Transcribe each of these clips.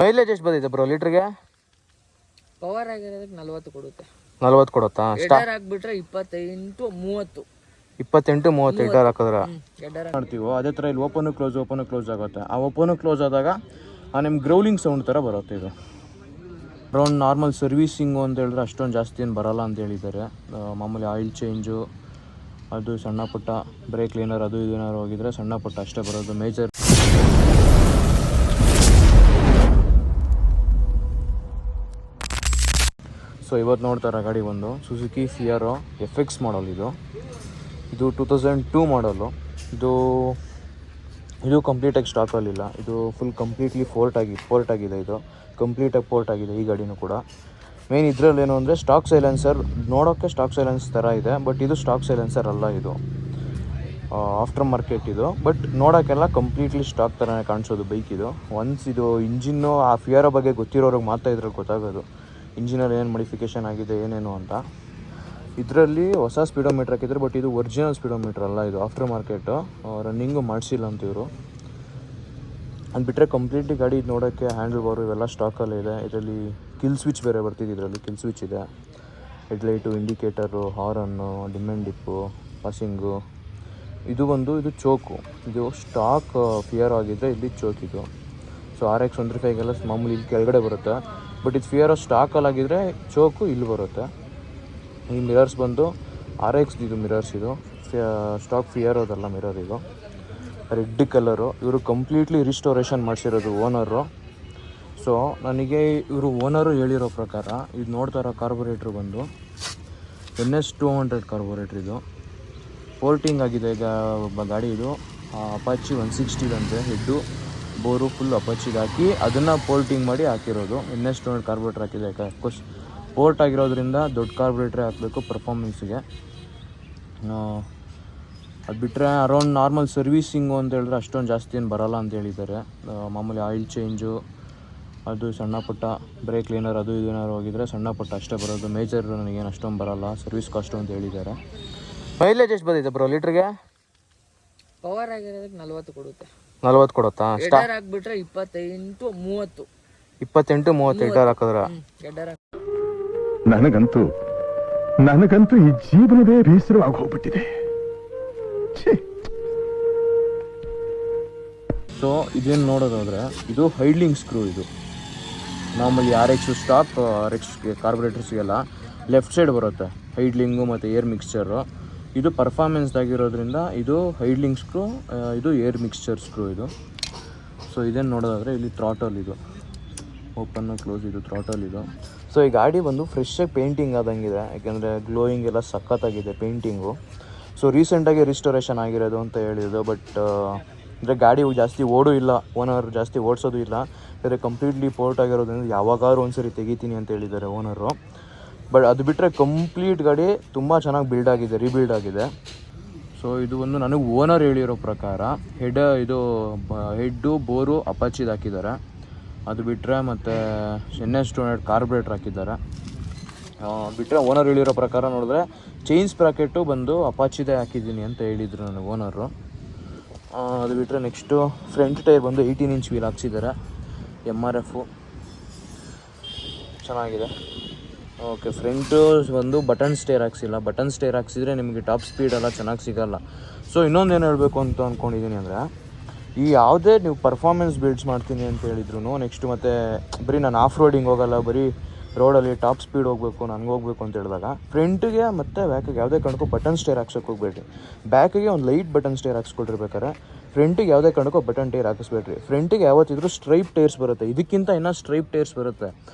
Mileage ಎಷ್ಟು ಬಂದಿದೆ bro ಲೀಟ್ರಿಗೆ? ಪವರ್ ಆಗಿರೋದಕ್ಕೆ 40 ಕೊಡುತ್ತೆ. 40 ಕೊಡುತ್ತಾ? ಎಡರ್ ಹಾಕ್ಬಿಟ್ರೆ 28-30. 28-30 ಎಡರ್ ಹಾಕಿದ್ರೆ ಎಡರ್ ಮಾಡ್ತೀವೋ ಅದೇ ಥರ ಇಲ್ಲಿ ಓಪನ್ ಕ್ಲೋಸ್ ಆಗುತ್ತೆ. ಆ ಓಪನ್ ಕ್ಲೋಸ್ ಆದಾಗ ನಿಮ್ಮ ಗ್ರೌಲಿಂಗ್ ಸೌಂಡ್ ಥರ ಬರುತ್ತೆ. ಇದು ಅರೌಂಡ್ ನಾರ್ಮಲ್ ಸರ್ವೀಸಿಂಗು ಅಂತ ಹೇಳಿದ್ರೆ ಅಷ್ಟೊಂದು ಜಾಸ್ತಿ ಏನು ಬರೋಲ್ಲ ಅಂತ ಹೇಳಿದ್ದಾರೆ. ಮಾಮೂಲಿ ಆಯಿಲ್ ಚೇಂಜು ಅದು ಸಣ್ಣ ಪುಟ್ಟ ಬ್ರೇಕ್ ಕ್ಲೀನರ್ ಅದು ಇದು ಏನಾದ್ರು ಹೋಗಿದ್ರೆ ಸಣ್ಣ ಪುಟ್ಟ ಅಷ್ಟೇ ಬರೋದು. ಮೇಜರ್ ಸೊ ಇವತ್ತು ನೋಡ್ತಾರೆ ಗಾಡಿ ಬಂದು ಸುಜುಕಿ ಫಿಯಾರೋ FX ಮಾಡಲ್. ಇದು 2002 ಮಾಡಲು. ಇದು ಕಂಪ್ಲೀಟಾಗಿ ಸ್ಟಾಕಲ್ಲಿಲ್ಲ. ಇದು ಫುಲ್ ಕಂಪ್ಲೀಟ್ಲಿ ಪೋರ್ಟ್ ಆಗಿದೆ. ಇದು ಕಂಪ್ಲೀಟಾಗಿ ಪೋರ್ಟ್ ಆಗಿದೆ ಈ ಗಾಡಿನೂ ಕೂಡ. ಮೇನ್ ಇದರಲ್ಲಿ ಏನು ಅಂದರೆ ಸ್ಟಾಕ್ ಸೈಲೆನ್ಸರ್ ನೋಡೋಕ್ಕೆ ಸ್ಟಾಕ್ ಸೈಲೆನ್ಸ್ ಥರ ಇದೆ, ಬಟ್ ಇದು ಸ್ಟಾಕ್ ಸೈಲೆನ್ಸರ್ ಅಲ್ಲ. ಇದು ಆಫ್ಟರ್ ಮಾರ್ಕೆಟ್ ಇದು, ಬಟ್ ನೋಡೋಕ್ಕೆಲ್ಲ ಕಂಪ್ಲೀಟ್ಲಿ ಸ್ಟಾಕ್ ಥರನೇ ಕಾಣಿಸೋದು ಬೈಕ್ ಇದು. ಒನ್ಸ್ ಇದು ಇಂಜಿನ್ನು ಆ ಫಿಯಾರೋ ಬಗ್ಗೆ ಗೊತ್ತಿರೋರಿಗೆ ಮಾತ್ರ ಇದ್ರಲ್ಲಿ ಗೊತ್ತಾಗೋದು ಇಂಜಿನಲ್ಲಿ ಏನು ಮಾಡಿಫಿಕೇಷನ್ ಆಗಿದೆ ಏನೇನು ಅಂತ. ಇದರಲ್ಲಿ ಹೊಸ ಸ್ಪೀಡೋಮೀಟ್ರ್ ಹಾಕಿದ್ರು, ಬಟ್ ಇದು ಒರಿಜಿನಲ್ ಸ್ಪೀಡೋಮೀಟ್ರ್ ಅಲ್ಲ. ಇದು ಆಫ್ಟರ್ ಮಾರ್ಕೆಟು, ರನ್ನಿಂಗು ಮಾಡಿಸಿಲ್ಲ ಅಂತ ಇವರು. ಅದು ಬಿಟ್ಟರೆ ಕಂಪ್ಲೀಟ್ಲಿ ಗಾಡಿ ಇದು ನೋಡೋಕ್ಕೆ ಹ್ಯಾಂಡಲ್ ಬಾರು ಇವೆಲ್ಲ ಸ್ಟಾಕಲ್ಲೇ ಇದೆ. ಇದರಲ್ಲಿ ಕಿಲ್ ಸ್ವಿಚ್ ಬೇರೆ ಬರ್ತಿದೆ. ಇದರಲ್ಲಿ ಕಿಲ್ ಸ್ವಿಚ್ ಇದೆ, headlight, indicator, horn, dim and dip, passing. ಇದು ಚೋಕು. ಇದು ಸ್ಟಾಕ್ ಫಿಯಾರೋ ಆಗಿದ್ದರೆ ಇಲ್ಲಿ ಚೋಕ್ ಇದು. ಸೊ RX 135ಗೆಲ್ಲ ಮಾಮೂಲಿ ಇಲ್ಲಿ ಕೆಳಗಡೆ ಬರುತ್ತೆ, ಬಟ್ ಇದು ಫಿಯಾರೋ ಸ್ಟಾಕಲ್ಲಾಗಿದ್ದರೆ ಚೋಕು ಇಲ್ಲಿ ಬರುತ್ತೆ. ಈ ಮಿರರ್ಸ್ ಬಂದು RX ಇದು ಮಿರರ್ಸ್. ಇದು ಸ್ಟಾಕ್ ಫಿಯಾರೋದಲ್ಲ ಮಿರರ್. ಇದು ರೆಡ್ ಕಲರು. ಇವರು ಕಂಪ್ಲೀಟ್ಲಿ ರಿಸ್ಟೋರೇಷನ್ ಮಾಡಿಸಿರೋದು ಓನರು. ಸೊ ನನಗೆ ಇವರು ಓನರು ಹೇಳಿರೋ ಪ್ರಕಾರ ಇದು ನೋಡ್ತಾ ಇರೋ ಕಾರ್ಬೋರೇಟ್ರ್ ಬಂದು NS 200 ಕಾರ್ಬೋರೇಟ್ರ್. ಇದು ಪೋರ್ಟಿಂಗ್ ಆಗಿದೆ ಗಾಡಿ. ಇದು ಅಪಾಚಿ 160 ಅಂತೆ. ಹೆಡ್ಡು ಬೋರು ಫುಲ್ ಅಪಾಚಿಗೆ ಹಾಕಿ ಅದನ್ನು ಪೋರ್ಟಿಂಗ್ ಮಾಡಿ ಹಾಕಿರೋದು. NS 200 ಕಾರ್ಬೋರೇಟ್ರ್ ಹಾಕಿದೆ. ಅಫ್ಕೋರ್ಸ್ ಪೋರ್ಟ್ ಆಗಿರೋದ್ರಿಂದ ದೊಡ್ಡ ಕಾರ್ಬೋರೇಟ್ರೇ ಹಾಕಬೇಕು ಪರ್ಫಾರ್ಮೆನ್ಸ್ಗೆ. ಅದು ಬಿಟ್ಟರೆ ಅರೌಂಡ್ ನಾರ್ಮಲ್ ಸರ್ವೀಸಿಂಗು ಅಂತ ಹೇಳಿದ್ರೆ ಅಷ್ಟೊಂದು ಜಾಸ್ತಿ ಏನು ಬರೋಲ್ಲ ಅಂತ ಹೇಳಿದ್ದಾರೆ. ಮಾಮೂಲಿ ಆಯಿಲ್ ಚೇಂಜು ಅದು ಸಣ್ಣ ಪುಟ್ಟ ಬ್ರೇಕ್ ಕ್ಲೀನರ್ ಅದು ಇದು ಏನಾದ್ರು ಹೋಗಿದ್ರೆ ಸಣ್ಣ ಪುಟ್ಟ ಅಷ್ಟೇ ಬರೋದು. ಮೇಜರ್ ನನಗೇನು ಅಷ್ಟೊಂದು ಬರೋಲ್ಲ ಸರ್ವಿಸ್ ಕಾಸ್ಟು ಅಂತ ಹೇಳಿದ್ದಾರೆ. ಮೈಲೇಜ್ ಎಷ್ಟು ಬಂದಿದೆ ಬ್ರೋ ಲೀಟ್ರಿಗೆ? ಪವರ್ ಆಗಿರೋದಕ್ಕೆ 40 ಕೊಡುತ್ತೆ. 40 ಕೊಡುತ್ತಾ? ಎಡರ್ ಹಾಕ್ಬಿಟ್ರೆ 28-30. 28-30 ಎಡರ್ ಹಾಕಿದ್ರೆ ಎಡರ್ ನನಗಂತೂ ಈ ಜೀವನವೇ ಬೇಸರವಾಗಿ ಹೋಗ್ಬಿಟ್ಟಿದೆ. ಸೊ ಇದೇನು ನೋಡೋದಾದರೆ ಇದು ಹೈಡ್ಲಿಂಗ್ ಸ್ಕ್ರೂ. ಇದು ಮಾಮೂಲಿ RX ಸ್ಟಾಕ್ RX ಕಾರ್ಬೋರೇಟರ್ಸ್ಗೆಲ್ಲ ಲೆಫ್ಟ್ ಸೈಡ್ ಬರುತ್ತೆ ಹೈಡ್ಲಿಂಗು ಮತ್ತು ಏರ್ ಮಿಕ್ಸ್ಚರು. ಇದು ಪರ್ಫಾರ್ಮೆನ್ಸ್ದಾಗಿರೋದ್ರಿಂದ ಇದು ಹೈಡ್ಲಿಂಗ್ ಸ್ಕ್ರೂ, ಇದು ಏರ್ ಮಿಕ್ಸ್ಚರ್ ಸ್ಕ್ರೂ ಇದು. ಸೊ ಇದೇನು ನೋಡೋದಾದರೆ ಇಲ್ಲಿ ಥ್ರಾಟಲ್. ಇದು ಓಪನ್ನು ಕ್ಲೋಸ್. ಇದು ಥ್ರಾಟಲ್ ಇದು. ಸೊ ಈ ಗಾಡಿ ಬಂದು ಫ್ರೆಶ್ಶಾಗಿ ಪೇಂಟಿಂಗ್ ಆದಂಗಿದೆ, ಯಾಕೆಂದರೆ ಗ್ಲೋಯಿಂಗ್ ಎಲ್ಲ ಸಖತ್ತಾಗಿದೆ ಪೇಂಟಿಂಗು. ಸೊ ರೀಸೆಂಟಾಗಿ ರಿಸ್ಟೋರೇಷನ್ ಆಗಿರೋದು ಅಂತ ಹೇಳಿದ್ರು. ಬಟ್ ಅಂದರೆ ಗಾಡಿ ಜಾಸ್ತಿ ಓಡೂ ಇಲ್ಲ, ಓನರ್ ಜಾಸ್ತಿ ಓಡಿಸೋದು ಇಲ್ಲ. ಬೇರೆ ಕಂಪ್ಲೀಟ್ಲಿ ಪೋರ್ಟ್ ಆಗಿರೋದ್ರಿಂದ ಯಾವಾಗಾದ್ರೂ ಒಂದ್ಸರಿ ತೆಗಿತೀನಿ ಅಂತ ಹೇಳಿದ್ದಾರೆ ಓನರು. ಬಟ್ ಅದು ಬಿಟ್ಟರೆ ಕಂಪ್ಲೀಟ್ ಗಾಡಿ ತುಂಬ ಚೆನ್ನಾಗಿ ಬಿಲ್ಡ್ ಆಗಿದೆ, ರೀಬಿಲ್ಡ್ ಆಗಿದೆ. ಸೊ ಇದು ಒಂದು ನನಗೆ ಓನರ್ ಹೇಳಿರೋ ಪ್ರಕಾರ ಹೆಡ್ಡು ಬೋರು ಅಪಾಚಿದು ಹಾಕಿದ್ದಾರೆ. ಅದು ಬಿಟ್ಟರೆ ಮತ್ತು NS 200 ಕಾರ್ಬೋರೇಟ್ರ್ ಹಾಕಿದ್ದಾರೆ. ಬಿಟ್ಟರೆ ಓನರ್ ಹೇಳಿರೋ ಪ್ರಕಾರ ನೋಡಿದ್ರೆ ಚೈನ್ ಸ್ಪ್ರಾಕೆಟು ಬಂದು ಅಪಾಚಿದೇ ಹಾಕಿದ್ದೀನಿ ಅಂತ ಹೇಳಿದರು ನನಗೆ ಓನರು. ಅದು ಬಿಟ್ಟರೆ ನೆಕ್ಸ್ಟು ಫ್ರಂಟ್ ಟೈರ್ ಬಂದು 18 ಇಂಚ್ ವೀಲ್ ಹಾಕ್ಸಿದ್ದಾರೆ. MRF ಚೆನ್ನಾಗಿದೆ. ಓಕೆ, ಫ್ರಂಟು ಬಂದು ಬಟನ್ ಸ್ಟೇರ್ ಹಾಕ್ಸಿಲ್ಲ. ಬಟನ್ ಸ್ಟೇರ್ ಹಾಕ್ಸಿದ್ರೆ ನಿಮಗೆ ಟಾಪ್ ಸ್ಪೀಡೆಲ್ಲ ಚೆನ್ನಾಗಿ ಸಿಗೋಲ್ಲ. ಸೊ ಇನ್ನೊಂದು ಏನು ಹೇಳಬೇಕು ಅಂತ ಅಂದ್ಕೊಂಡಿದ್ದೀನಿ ಅಂದರೆ, ಈ ಯಾವುದೇ ನೀವು ಪರ್ಫಾರ್ಮೆನ್ಸ್ ಬಿಲ್ಡ್ಸ್ ಮಾಡ್ತೀನಿ ಅಂತ ಹೇಳಿದ್ರು ನೆಕ್ಸ್ಟ್ ಮತ್ತು ಬರೀ ನಾನು ಆಫ್ ರೋಡಿಂಗ್ ಹೋಗಲ್ಲ, ಬರೀ ರೋಡಲ್ಲಿ ಟಾಪ್ ಸ್ಪೀಡ್ ಹೋಗಬೇಕು ನನಗೆ ಹೋಗಬೇಕು ಅಂತ ಹೇಳಿದಾಗ ಫ್ರಂಟಿಗೆ ಮತ್ತು ಬ್ಯಾಕಿಗೆ ಯಾವುದೇ ಕಾರಣಕ್ಕೂ ಬಟನ್ ಸ್ಟೇರ್ ಹಾಕ್ಸೋಕೆ ಹೋಗಬೇಡ್ರಿ. ಬ್ಯಾಕಿಗೆ ಒಂದು ಲೈಟ್ ಬಟನ್ ಸ್ಟೇರ್ ಹಾಕ್ಸ್ಕೊಟ್ಟಿರ್ಬೇಕಾರೆ ಫ್ರಂಟಿಗೆ ಯಾವುದೇ ಕಾರಣಕ್ಕೂ ಬಟನ್ ಟೈರ್ ಹಾಕಿಸ್ಬೇಡ್ರಿ. ಫ್ರಂಟಿಗೆ ಯಾವತ್ತಿದ್ರೂ ಸ್ಟ್ರೈಪ್ ಟೈರ್ಸ್ ಬರುತ್ತೆ, ಇದಕ್ಕಿಂತ ಇನ್ನೂ ಸ್ಟ್ರೈಪ್ ಟೈರ್ಸ್ ಬರುತ್ತೆ.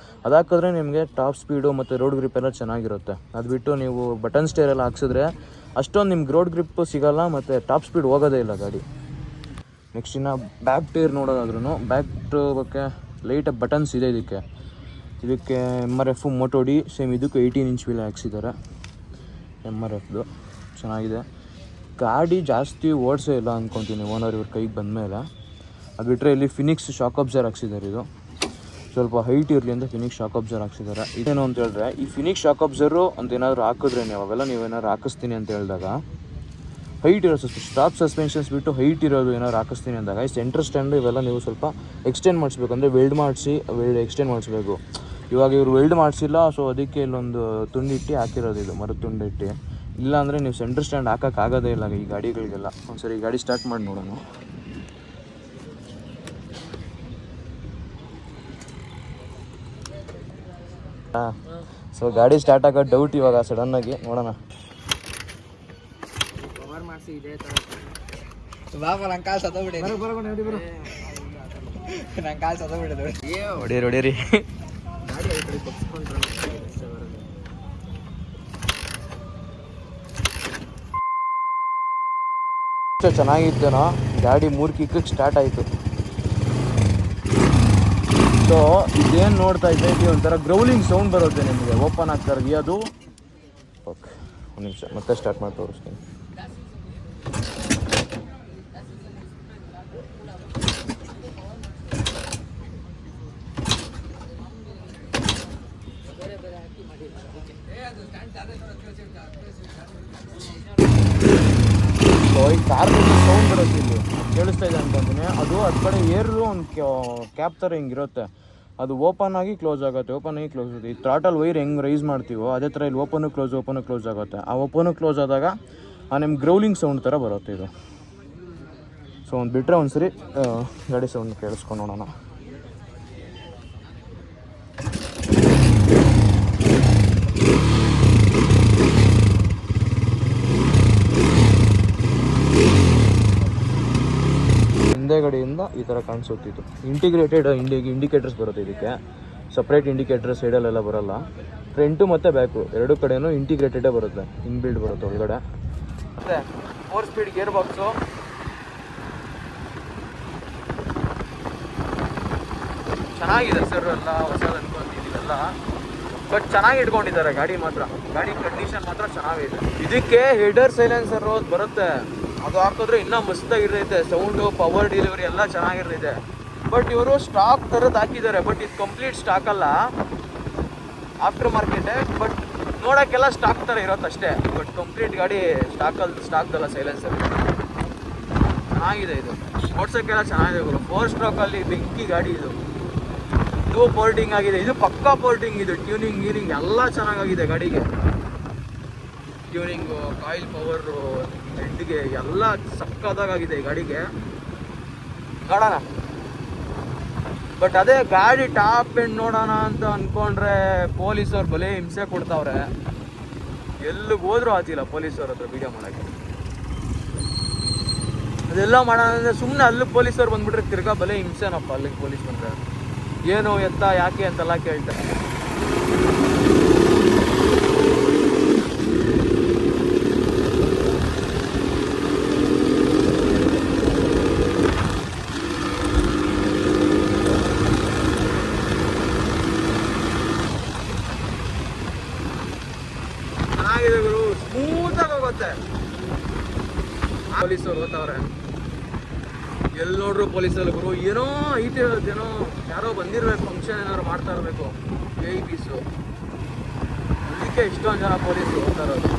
ಅದು ಹಾಕಿದ್ರೆ ನಿಮಗೆ ಟಾಪ್ ಸ್ಪೀಡು ಮತ್ತು ರೋಡ್ ಗ್ರಿಪ್ ಎಲ್ಲ ಚೆನ್ನಾಗಿರುತ್ತೆ. ಅದು ಬಿಟ್ಟು ನೀವು ಬಟನ್ ಸ್ಟೇರ್ ಎಲ್ಲ ಹಾಕ್ಸಿದ್ರೆ ಅಷ್ಟೊಂದು ನಿಮ್ಗೆ ರೋಡ್ ಗ್ರಿಪ್ ಸಿಗೋಲ್ಲ ಮತ್ತು ಟಾಪ್ ಸ್ಪೀಡ್ ಹೋಗೋದೇ ಇಲ್ಲ ಗಾಡಿ. ನೆಕ್ಸ್ಟ್ ಇನ್ನು ಬ್ಯಾಕ್ ಟೈರ್ ನೋಡೋದಾದ್ರೂ ಬ್ಯಾಕ್ ಬಗ್ಗೆ ಲೈಟಾಗಿ ಬಟನ್ಸ್ ಇದೆ. ಇದಕ್ಕೆ MRF ಮೋಟೋ ಡಿ ಸೇಮ್ ಇದಕ್ಕೂ 18 ಇಂಚ್ ವೀಲ್ ಹಾಕ್ಸಿದ್ದಾರೆ. MRFದು ಚೆನ್ನಾಗಿದೆ. ಗಾಡಿ ಜಾಸ್ತಿ ಓಡಿಸೇ ಇಲ್ಲ ಅಂದ್ಕೊತೀನಿ ಓನರ್ ಇವ್ರ ಕೈಗೆ ಬಂದಮೇಲೆ. ಅದು ಬಿಟ್ಟರೆ ಇಲ್ಲಿ ಫಿನಿಕ್ಸ್ ಶಾಕ್ ಅಬ್ಸರ್ ಹಾಕ್ಸಿದ್ದಾರೆ. ಇದು ಸ್ವಲ್ಪ ಹೈಟ್ ಇರಲಿ ಅಂತ ಫಿನಿಕ್ಸ್ ಶಾಕ್ ಅಬ್ಸರ್ ಹಾಕ್ಸಿದ್ದಾರೆ. ಇದೇನು ಅಂತ ಹೇಳಿದ್ರೆ ಈ ಫಿನಿಕ್ಸ್ ಶಾಕ್ ಅಬ್ಸರು ಅಂತ ಏನಾದರೂ ಹಾಕಿದ್ರೆ ನೀವೇನಾದ್ರು ಹಾಕಿಸ್ತೀನಿ ಅಂತ ಹೇಳಿದಾಗ ಹೈಟ್ ಇರೋದು ಸ್ಟಾಕ್ ಸಸ್ಪೆನ್ಷನ್ಸ್ ಬಿಟ್ಟು ಹೈಟ್ ಇರೋದು ಏನಾದ್ರು ಹಾಕಿಸ್ತೀನಿ ಅಂದಾಗ ಈ ಸೆಂಟ್ರ್ ಸ್ಟ್ಯಾಂಡು ಇವೆಲ್ಲ ನೀವು ಸ್ವಲ್ಪ ಎಕ್ಸ್ಟೆಂಡ್ ಮಾಡಿಸ್ಬೇಕು, ಅಂದರೆ ವೆಲ್ಡ್ ಮಾಡಿಸಿ ಎಕ್ಸ್ಟೆಂಡ್ ಮಾಡಿಸ್ಬೇಕು. ಇವಾಗ ಇವರು ವೆಲ್ಡ್ ಮಾಡಿಸಿಲ್ಲ, ಸೊ ಅದಕ್ಕೆ ಇಲ್ಲೊಂದು ತುಂಡಿಟ್ಟು ಹಾಕಿರೋದು, ಇದು ಮರದ ತುಂಡಿಟ್ಟು. ಇಲ್ಲ ಅಂದರೆ ನೀವು ಸೆಂಟ್ರ್ ಸ್ಟ್ಯಾಂಡ್ ಹಾಕೋಕ್ಕಾಗೋದೇ ಇಲ್ಲ ಈ ಗಾಡಿಗಳಿಗೆಲ್ಲ. ಒಂದ್ಸರಿ ಈ ಗಾಡಿ ಸ್ಟಾರ್ಟ್ ಮಾಡಿ ನೋಡೋಣ. ಸೊ ಗಾಡಿ ಸ್ಟಾರ್ಟ್ ಆಗೋದು ಡೌಟ್ ಇವಾಗ ಸಡನ್ನಾಗಿ ನೋಡೋಣ. ಕವರ್ ಮಾಡಿಸಿ ಇದೇ ಥರ ಹೊಡೀರಿ ಚೆನ್ನಾಗಿತ್ತೇನೋ. ಗಾಡಿ 3 ಕಿಕ್ಕಕ್ಕೆ ಸ್ಟಾರ್ಟ್ ಆಯಿತು. ಸೊ ಇದೇನು ನೋಡ್ತಾ ಇದ್ದೆ, ಇದು ಒಂಥರ ಗ್ರೌಲಿಂಗ್ ಸೌಂಡ್ ಬರುತ್ತೆ ನಿಮಗೆ ಓಪನ್ ಆಗ್ತಾರಿಗೆ. ಅದು ಓಕೆ, ಒಂದು ನಿಮಿಷ ಮತ್ತೆ ಸ್ಟಾರ್ಟ್ ಮಾಡಿ ತೋರಿಸ್ತೀನಿ. ಸೊ ಈ ಕಾರ್ ಸೌಂಡ್ ಬರುತ್ತೆ, ಇಲ್ಲಿ ಕೇಳಿಸ್ತಾ ಇದೆ ಅನ್ಕೊಂತೀನಿ. ಅದು ಕಡೆ ಏರ್ದು ಒಂದು ಕ್ಯಾಪ್ ಥರ ಹಿಂಗಿರುತ್ತೆ, ಅದು ಓಪನ್ ಆಗಿ ಕ್ಲೋಸ್ ಆಗುತ್ತೆ, ಓಪನ್ ಆಗಿ ಕ್ಲೋಸ್ ಆಗುತ್ತೆ. ಈ ಥ್ರಾಟಲ್ ವೈರ್ ಹೆಂಗೆ ರೈಸ್ ಮಾಡ್ತೀವೋ ಅದೇ ಥರ ಇಲ್ಲಿ ಓಪನು ಕ್ಲೋಸ್ ಆಗುತ್ತೆ. ಆ ಓಪನು ಕ್ಲೋಸ್ ಆದಾಗ ನಿಮ್ಮ ಗ್ರೌಲಿಂಗ್ ಸೌಂಡ್ ಥರ ಬರುತ್ತೆ ಇದು. ಸೊ ಒಂದು ಬಿಟ್ಟರೆ ಒಂದು ಸರಿ ಗಾಡಿ ಸೌಂಡ್ ಕೇಳಿಸ್ಕೊಂಡು ನೋಡೋಣ. ಹಿಂದೆಗಡೆಯಿಂದ ಈ ಥರ ಕಾಣಿಸುತ್ತಿತ್ತು. ಇಂಟಿಗ್ರೇಟೆಡ್ ಇಂಡಿಕೇಟರ್ಸ್ ಬರುತ್ತೆ ಇದಕ್ಕೆ, ಸಪ್ರೇಟ್ ಇಂಡಿಕೇಟರ್ ಸೈಡಲ್ಲೆಲ್ಲ ಬರೋಲ್ಲ. ಫ್ರಂಟು ಮತ್ತು ಬ್ಯಾಕು ಎರಡು ಕಡೆಯೂ ಇಂಟಿಗ್ರೇಟೆಡೇ ಬರುತ್ತೆ, ಇನ್ಬಿಲ್ಡ್ ಬರುತ್ತೆ ಒಳಗಡೆ. ಮತ್ತು 4 ಸ್ಪೀಡ್ ಗೇರ್ ಬಾಕ್ಸು, ಚೆನ್ನಾಗಿದೆ ಸರ್, ಎಲ್ಲ ಹೊಸದು ಅನ್ಕೊಂತಿದ್ದೀವಲ್ಲ, ಬಟ್ ಚೆನ್ನಾಗಿ ಇಟ್ಕೊಂಡಿದ್ದಾರೆ ಗಾಡಿ ಮಾತ್ರ. ಗಾಡಿ ಕಂಡೀಷನ್ ಮಾತ್ರ ಚೆನ್ನಾಗಿದೆ. ಇದಕ್ಕೆ ಹೆಡರ್ ಸೈಲೆನ್ಸರ್ ಬರುತ್ತೆ, ಅದು ಹಾಕಿದ್ರೆ ಇನ್ನೂ ಮಸ್ತಾಗಿರ್ತೈತೆ. ಸೌಂಡು, ಪವರ್ ಡೆಲಿವರಿ ಎಲ್ಲ ಚೆನ್ನಾಗಿರ್ತೈತೆ. ಬಟ್ ಇವರು ಸ್ಟಾಕ್ ಥರದ್ದು ಹಾಕಿದ್ದಾರೆ, ಬಟ್ ಇದು ಕಂಪ್ಲೀಟ್ ಸ್ಟಾಕ್ ಅಲ್ಲ, ಆಫ್ಟರ್ ಮಾರ್ಕೆಟೇ. ಬಟ್ ನೋಡೋಕ್ಕೆಲ್ಲ ಸ್ಟಾಕ್ ಥರ ಇರೋತ್ತಷ್ಟೇ, ಬಟ್ ಕಂಪ್ಲೀಟ್ ಗಾಡಿ ಸ್ಟಾಕ್ದಲ್ಲ ಸೈಲೆನ್ಸರ್. ಚೆನ್ನಾಗಿದೆ ಇದು, ಓಡ್ಸೋಕ್ಕೆಲ್ಲ ಚೆನ್ನಾಗಿದೆ. 4 ಸ್ಟ್ರೋಕಲ್ಲಿ ಬೆಂಕಿ ಗಾಡಿ ಇದು. ಪೋರ್ಟಿಂಗ್ ಆಗಿದೆ, ಇದು ಪಕ್ಕಾ ಪೋರ್ಟಿಂಗ್. ಇದು ಟ್ಯೂನಿಂಗ್ ಗೀನಿಂಗ್ ಎಲ್ಲ ಚೆನ್ನಾಗಾಗಿದೆ ಗಾಡಿಗೆ. ಟ್ಯೂನಿಂಗು, ಕಾಯಿಲ್ ಪವರು, ಹೆಡ್ಗೆ ಎಲ್ಲ ಸಕ್ಕದಾಗಿದೆ ಈ ಗಾಡಿಗೆ. ನೋಡೋಣ. ಬಟ್ ಅದೇ ಗಾಡಿ ಟಾಪ್ ಎಂಡ್ ನೋಡೋಣ ಅಂತ ಅಂದ್ಕೊಂಡ್ರೆ ಪೊಲೀಸವ್ರು ಬಲೆ ಹಿಂಸೆ ಕೊಡ್ತಾವ್ರೆ. ಎಲ್ಲಿಗೆ ಹೋದ್ರೂ ಆತಿಲ್ಲ ಪೊಲೀಸವ್ರ ಹತ್ರ ವೀಡಿಯೋ ಮಾಡೋಕ್ಕೆ. ಅದೆಲ್ಲ ಮಾಡೋಣ ಅಂದರೆ ಸುಮ್ಮನೆ ಅಲ್ಲಿಗೆ ಪೊಲೀಸವ್ರು ಬಂದ್ಬಿಟ್ರೆ ತಿರ್ಗಾ ಬಲೆ ಹಿಂಸೆನಪ್ಪ. ಅಲ್ಲಿಗೆ ಪೊಲೀಸ್ ಬಂದರೆ ಏನು ಎತ್ತ ಯಾಕೆ ಅಂತೆಲ್ಲ ಕೇಳ್ತಾರೆ. ಚೆನ್ನಾಗಿದೆ ಗುರು, ಸ್ಮೂತಾಗಿ ಹೋಗುತ್ತೆ. ಪೊಲೀಸರು ಹೋಗ್ತಾವ್ರೆ, ಎಲ್ಲಿ ನೋಡ್ರು ಪೊಲೀಸಲ್ಲಿ ಗುರು. ಏನೋ ಐತೆ ಏನೋ, ಯಾರೋ ಬಂದಿರ್ಬೇಕು, ಫಂಕ್ಷನ್ ಏನಾದ್ರು ಮಾಡ್ತಾ ಇರಬೇಕು, VIP ಅದಕ್ಕೆ ಇಷ್ಟೊಂದು ಜನ ಪೊಲೀಸರು ಹೋಗ್ತಾ ಇರೋದು.